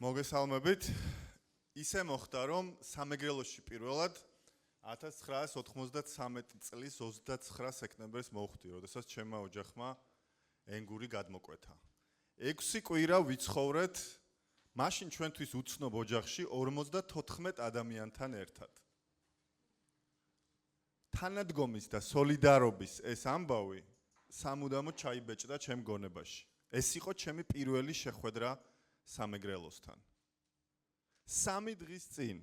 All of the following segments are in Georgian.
მოგესალმებით. ისე მოხდა, რომ სამეგრელოში პირველად 1993 წლის 29 სექტემბერს მოვხვდი, როდესაც ჩემმა ოჯახმა ენგური გადმოკვეთა. 6 კვირა ვიცხოვრეთ მაშინ ჩვენთვის უცნობ ოჯახში 54 ადამიანთან ერთად. თანადგომის და სოლიდარობის ეს ამბავი სამუდამოდ ჩაიბეჭდა ჩემ გონებაში. ეს იყო ჩემი პირველი შეხვედრა სამეგრელოსთან. 3 დღის წინ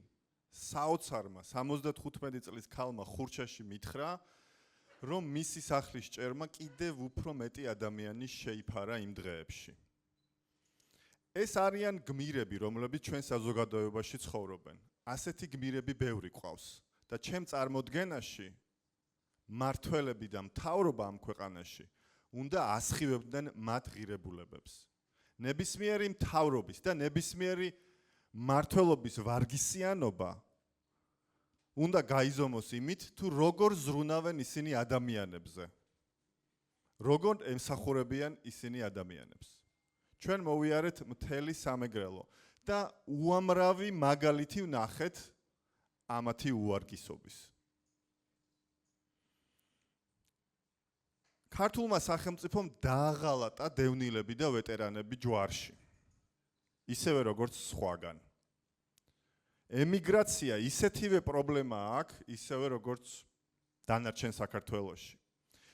საოცარმა 75 წლის ქალმა ხურჩაში მითხრა, რომ მისი სახლის ჭერმა კიდევ უფრო მეტი ადამიანი შეიფარა იმ დღეებში. ეს არიან გმირები, რომლებიც ჩვენ საზოგადოებაში ცხოვრობენ. ასეთი გმირები ბევრი ყავს და ჩემ წარმოდგენაში მართველები და მთავრობა ამ ქვეყანაში უნდა ასხივებდნენ მათ ღირებულებებს. ნებისმიერი მთავრობის და ნებისმიერი მმართველობის ვარგისიანობა უნდა გაიზომოს იმით, თუ როგორ ზრუნავენ ისინი ადამიანებზე. როგორ ემსახურებიან ისინი ადამიანებს. ჩვენ მოვიარეთ მთელი სამეგრელო და უამრავი მაგალითი ვნახეთ ამათი უარგისობის. ქართულმა სახელმწიფომ დააღალატა დევნილები და ვეტერანები ჯვარში. ისევე როგორც სხვაგან. ემიგრაცია ისეთივე პრობლემაა აქ, ისევე როგორც დანარჩენ საქართველოში.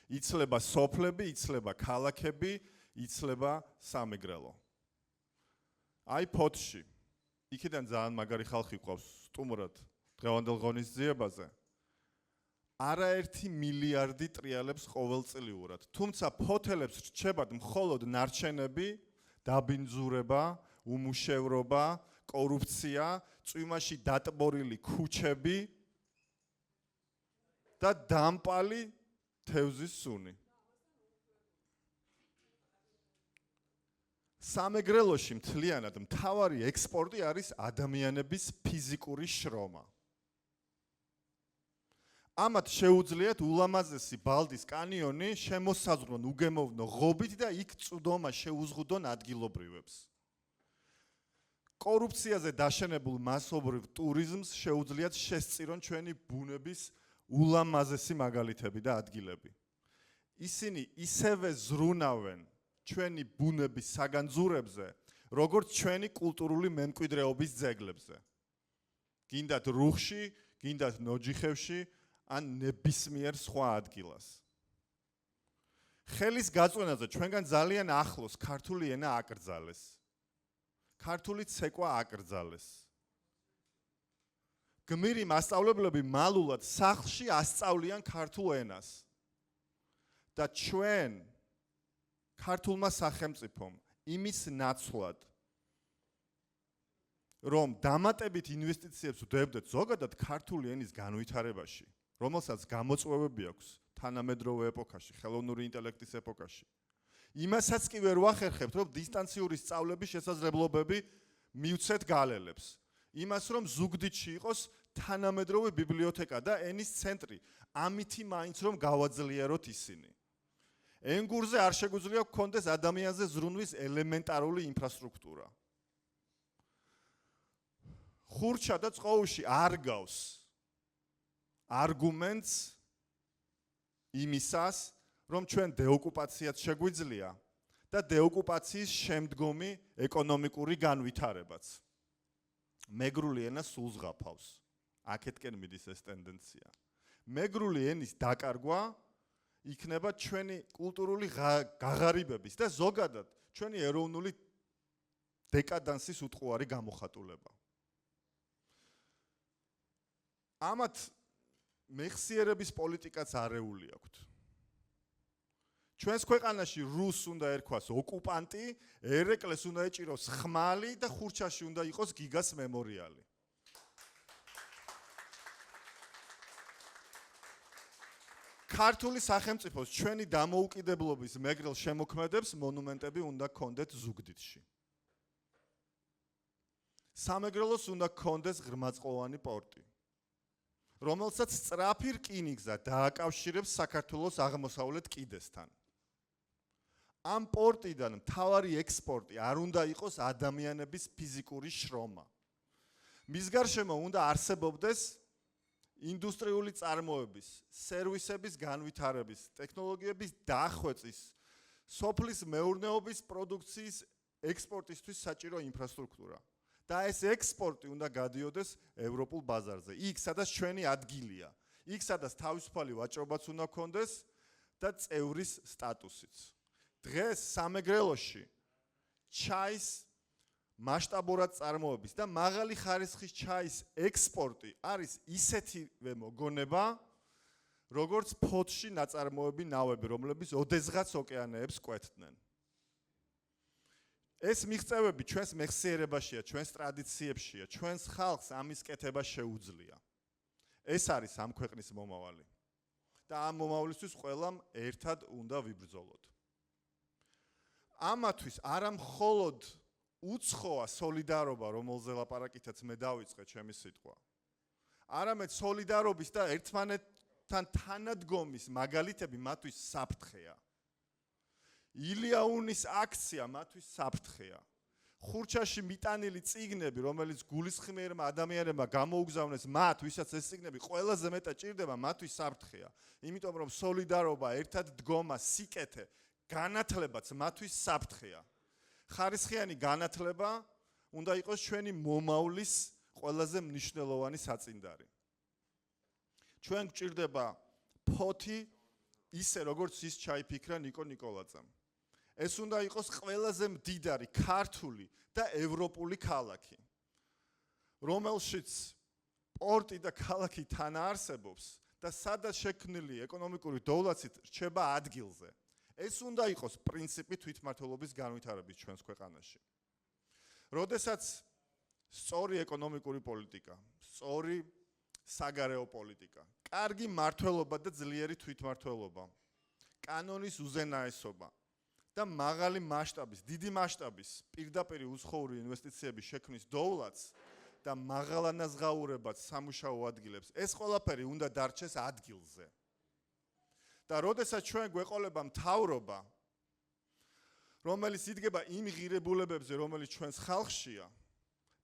იცლება სოფლები, იცლება ქალაქები, იცლება სამეგრელო. აი ფოთში. იქიდან ძალიან მაგარი ხალხი ყავს სტუმრად დღევანდელ ღონისძიებაზე. არაერთი მილიარდი ტრიალებს ყოველწლიურად. თუმცა ფოთელებს რჩებათ მხოლოდ ნარჩენები, დაბინძურება, უმუშევრობა, კორუფცია, წვიმაში დატბორილი ქუჩები და დამპალი თევზის სუნი. სამეგრელოში მთლიანად მთავარი ექსპორტი არის ადამიანების ფიზიკური შრომა. ამათ შეუძლიათ ულამაზესი ბალდის კანიონი შემოსაზღვრონ უგემოვნო ღობით და იქ წვდომა შეუზღუდონ ადგილობრივებს. კორუფციაზე დაშენებულ მასობრივ ტურიზმს შეუძლიათ შესწირონ ჩვენი ბუნების ულამაზესი მაგალითები და ადგილები. ისინი ისევე ზრუნავენ ჩვენი ბუნების საგანძურებზე, როგორც ჩვენი კულტურული მემკვიდრეობის ძეგლებზე. გინდათ რუხში, გინდათ ნოჯიხევში, ან ნებისმიერ სხვა ადგილას. ხელის გაწვენაზე ჩვენგან ძალიან ახლოს ქართული ენა აკრძალეს. ქართული ცეკვა აკრძალეს. გმირი მასწავლებლები მალულად სახლში ასწავლიან ქართულ ენას. და ჩვენ ქართულმა სახელმწიფომ იმის ნაცვლად, რომ დამატებით ინვესტიციებს ვდებდეთ ზოგადად ქართული ენის განვითარებაში, რომელსაც გამოწვევები აქვს თანამედროვე ეპოქაში, ხელოვნური ინტელექტის ეპოქაში. იმასაც კი ვერ ვახერხებთ, რომ დისტანციური სწავლების შესაძლებლობები მივცეთ გალელებს. იმას, რომ ზუგდიდში იყოს თანამედროვე ბიბლიოთეკა და ენის ცენტრი, ამითი მაინც რომ გავაძლიეროთ ისინი. ენგურზე არ შეგვიძლია გქონდეს ადამიანზე ზრუნვის ელემენტარული ინფრასტრუქტურა. ხურჩა და წყოუში არ გავს არგუმენტს იმისას, რომ ჩვენ დეოკუპაციაც შეგვიძლია და დეოკუპაციის შემდგომი ეკონომიკური განვითარებაც. მეგრული ენა სულ ზღაფავს. აქეთკენ მიდის ეს ტენდენცია. მეგრული ენის დაკარგვა იქნება ჩვენი კულტურული გაღარიბების და ზოგადად ჩვენი ეროვნული დეკადანსის უტყუარი გამოხატულება. ამათ მეხსიერების პოლიტიკაც არეული აქვთ. ჩვენს ქვეყანაში რუს უნდა ერქვას ოკუპანტი, ერეკლეს უნდა ეჭიროს ხმალი და ხურჩაში უნდა იყოს გიგას მემორიალი. ქართული სახელმწიფოს ჩვენი დამოუკიდებლობის მეგრელ შემოქმედებს მონუმენტები უნდა გქონდეთ ზუგდიდში. სამეგრელოს უნდა გქონდეს ღრმაწყლოვანი პორტი, რომელსაც სწრაფი რკინიგზა დააკავშირებს საქართველოს აღმოსავლეთ კიდესთან. ამ პორტიდან მთავარი ექსპორტი არ უნდა იყოს ადამიანების ფიზიკური შრომა. მის გარშემო უნდა არსებობდეს ინდუსტრიული წარმოების, სერვისების განვითარების, ტექნოლოგიების დახვეწის, სოფლის მეურნეობის პროდუქციის ექსპორტისთვის საჭირო ინფრასტრუქტურა. და ეს ექსპორტი უნდა გადიოდეს ევროპულ ბაზარზე. იქ, სადაც ჩვენი ადგილია. იქ, სადაც თავისუფალი ვაჭრობაც უნდა გქონდეს და წევრის სტატუსიც. დღეს სამეგრელოში ჩაის მასშტაბურად წარმოების და მაღალი ხარისხის ჩაის ექსპორტი არის ისეთივე მოგონება, როგორც ფოთში ნაწარმოები ნავები, რომლებიც ოდესღაც ოკეანეებს კვეთდნენ. ეს მიღწევები ჩვენს მეხსიერებაშია, ჩვენს ტრადიციებშია, ჩვენს ხალხს ამის კეთება შეუძლია. ეს არის ამ ქვეყნის მომავალი. და ამ მომავლისთვის ყველამ ერთად უნდა ვიბრძოლოთ. ამათვის არა მხოლოდ უცხოა სოლიდარობა, რომელზე ლაპარაკითაც მე დავიწყე ჩემი სიტყვა. არამედ სოლიდარობის და ერთმანეთთან თანადგომის მაგალითები მათთვის საფრთხეა. ილიაუნის აქცია მათთვის საფრთხეა. ხურჩაში მიტანილი წიგნები, რომელიც გულისხმიერმა ადამიანებმა გამოუგზავნეს მათ, ვისაც ეს წიგნები ყველაზე მეტად ჭირდება, მათთვის საფრთხეა. იმიტომ რომ სოლიდარობა, ერთად დგომა, სიკეთე, განათლებაც მათთვის საფრთხეა. ხარისხიანი განათლება უნდა იყოს ჩვენი მომავლის ყველაზე მნიშვნელოვანი საწინდარი. ჩვენ გვჭირდება ფოთი ისე როგორც ის ჩაიფიქრა ნიკო ნიკოლაძემ. ეს უნდა იყოს ყველაზე მდიდარი ქართული და ევროპული ქალაქი, რომელშიც პორტი და ქალაქი თან არსებობს და სადაც შექმნილი ეკონომიკური დოვლაცით რჩება ადგილზე. ეს უნდა იყოს პრინციპი თვითმმართველობის განვითარების ჩვენს ქვეყანაში. როდესაც სწორი ეკონომიკური პოლიტიკა, სწორი საგარეო პოლიტიკა, კარგი მმართველობა და ძლიერი თვითმმართველობა, კანონის უზენაესობა და მაღალი მასშტაბის, დიდი მასშტაბის პირდაპირ უცხოური ინვესტიციების შექმნის დოვლაც და მაღალანაზღაურებად სამუშაო ადგილებს, ეს ყველაფერი უნდა დარჩეს ადგილზე. და როდესაც ჩვენ გვეყოლება მთავრობა, რომელიც იდგება იმ ღირებულებებზე, რომელიც ჩვენს ხალხშია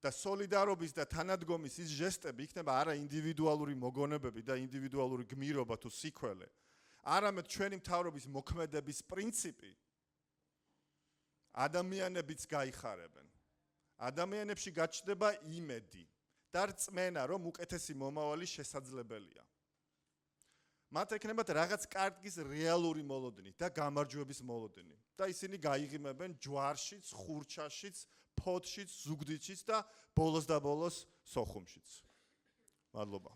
და სოლიდარობის და თანადგომის ის ჟესტები იქნება არა ინდივიდუალური მოგონებები და ინდივიდუალური გმირობა თუ სიქველე, არამედ ჩვენი მთავრობის მოქმედების პრინციპი, ადამიანებიც გაიხარებენ. ადამიანებში გაჩნდება იმედი და რწმენა, რომ უკეთესი მომავალი შესაძლებელია. მათ ექნებათ რაღაც კარგის რეალური მოლოდინი და გამარჯვების მოლოდინი და ისინი გაიღიმებენ ჯვარშიც, ხურჩაშიც, ფოთშიც, ზუგდიდშიც და ბოლოს და ბოლოს სოხუმშიც. მადლობა.